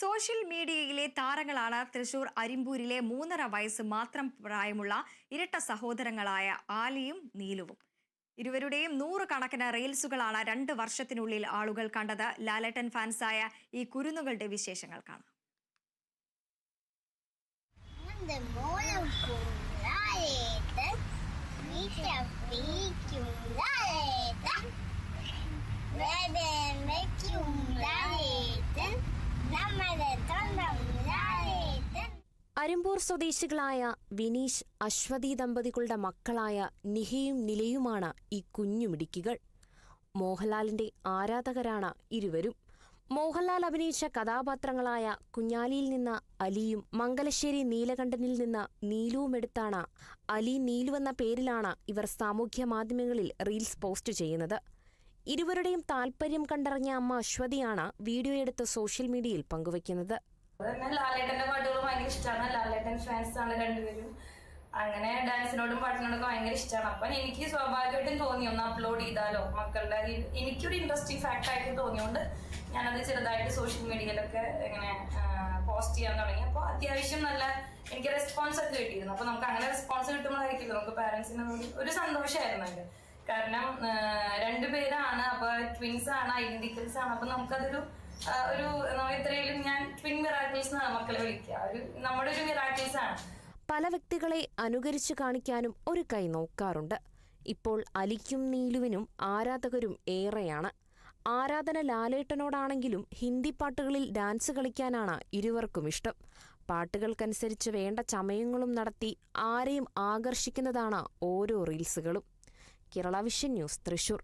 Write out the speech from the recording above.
Social മീഡിയയിലെ താരങ്ങളാണ് തൃശൂർ അരിമ്പൂരിലെ 3.5 വയസ്സ് മാത്രം പ്രായമുള്ള ഇരട്ട സഹോദരങ്ങളായ ആലിയും നീലുവും. ഇരുവരുടെയും 100 കണക്കിന് റീൽസുകളാണ് 2 വർഷത്തിനുള്ളിൽ ആളുകൾ കണ്ടത്. ലാലേട്ടൻ ഫാൻസായ ഈ കുരുന്നുകളുടെ വിശേഷങ്ങൾ കാണാം. അരിമ്പൂർ സ്വദേശികളായ വിനീഷ്, അശ്വതി ദമ്പതികളുടെ മക്കളായ നിഹയും നിലയുമാണ് ഈ കുഞ്ഞുമിടുക്കികൾ. മോഹൻലാലിന്റെ ആരാധകരാണ് ഇരുവരും. മോഹൻലാൽ അഭിനയിച്ച കഥാപാത്രങ്ങളായ കുഞ്ഞാലിയിൽ നിന്ന് അലിയും മംഗലശ്ശേരി നീലകണ്ഠനിൽ നിന്ന് നീലുവുമെടുത്താണ് അലി നീലു എന്ന പേരിലാണ് ഇവർ സാമൂഹ്യ മാധ്യമങ്ങളിൽ റീൽസ് പോസ്റ്റ് ചെയ്യുന്നത്. ഇരുവരുടെയും താല്പര്യം കണ്ടറിഞ്ഞ അമ്മ അശ്വതിയാണ് വീഡിയോ എടുത്ത് സോഷ്യൽ മീഡിയയിൽ പങ്കുവയ്ക്കുന്നത്. ലാലേട്ടന്റെ പാട്ടുകൾ ഭയങ്കര ഇഷ്ടമാണ്. ലാലേട്ടൻ ഫാൻസ് ആണ് രണ്ടുപേരും. അങ്ങനെ ഡാൻസിനോടും പാട്ടിനോടൊക്കെ ഭയങ്കര ഇഷ്ടമാണ്. അപ്പൊ എനിക്ക് സ്വാഭാവികമായിട്ടും തോന്നി ഒന്ന് അപ്ലോഡ് ചെയ്താലോ മക്കളുടെ. എനിക്കൊരു ഇൻട്രസ്റ്റിംഗ് ഫാക്ട് ആയിട്ട് തോന്നിയോണ്ട് ഞാനത് ചെറുതായിട്ട് സോഷ്യൽ മീഡിയയിലൊക്കെ ഇങ്ങനെ പോസ്റ്റ് ചെയ്യാൻ തുടങ്ങി. അപ്പോൾ അത്യാവശ്യം നല്ല എനിക്ക് റെസ്പോൺസ് ഒക്കെ കിട്ടിയിരുന്നു. അപ്പൊ നമുക്ക് അങ്ങനെ റെസ്പോൺസ് കിട്ടുമ്പോഴായിരിക്കും നമുക്ക് പാരന്റ്സിന് ഒരു സന്തോഷമായിരുന്നു അത്. കാരണം 2 പേരാണ്, അപ്പൊ ട്വിൻസ് ആണ്, ഐഡന്റിക്കൽസ് ആണ്. അപ്പൊ നമുക്കതൊരു എത്രയും ഞാൻ ട്വിൻ മിറാക്കിൾസ് എന്നാണ് മക്കളെ വിളിക്കുക. നമ്മുടെ ഒരു മിറാക്കിൾസ് ആണ്. പല വ്യക്തികളെ അനുകരിച്ചു കാണിക്കാനും ഒരു കൈ നോക്കാറുണ്ട്. ഇപ്പോൾ അലിക്കും നീലുവിനും ആരാധകരും ഏറെയാണ്. ആരാധന ലാലേട്ടനോടാണെങ്കിലും ഹിന്ദി പാട്ടുകളിൽ ഡാൻസ് കളിക്കാനാണ് ഇരുവർക്കും ഇഷ്ടം. പാട്ടുകൾക്കനുസരിച്ച് വേണ്ട ചമയങ്ങളും നടത്തി ആരെയും ആകർഷിക്കുന്നതാണ് ഓരോ റീൽസുകളും. Kerala vision news, Thrissur.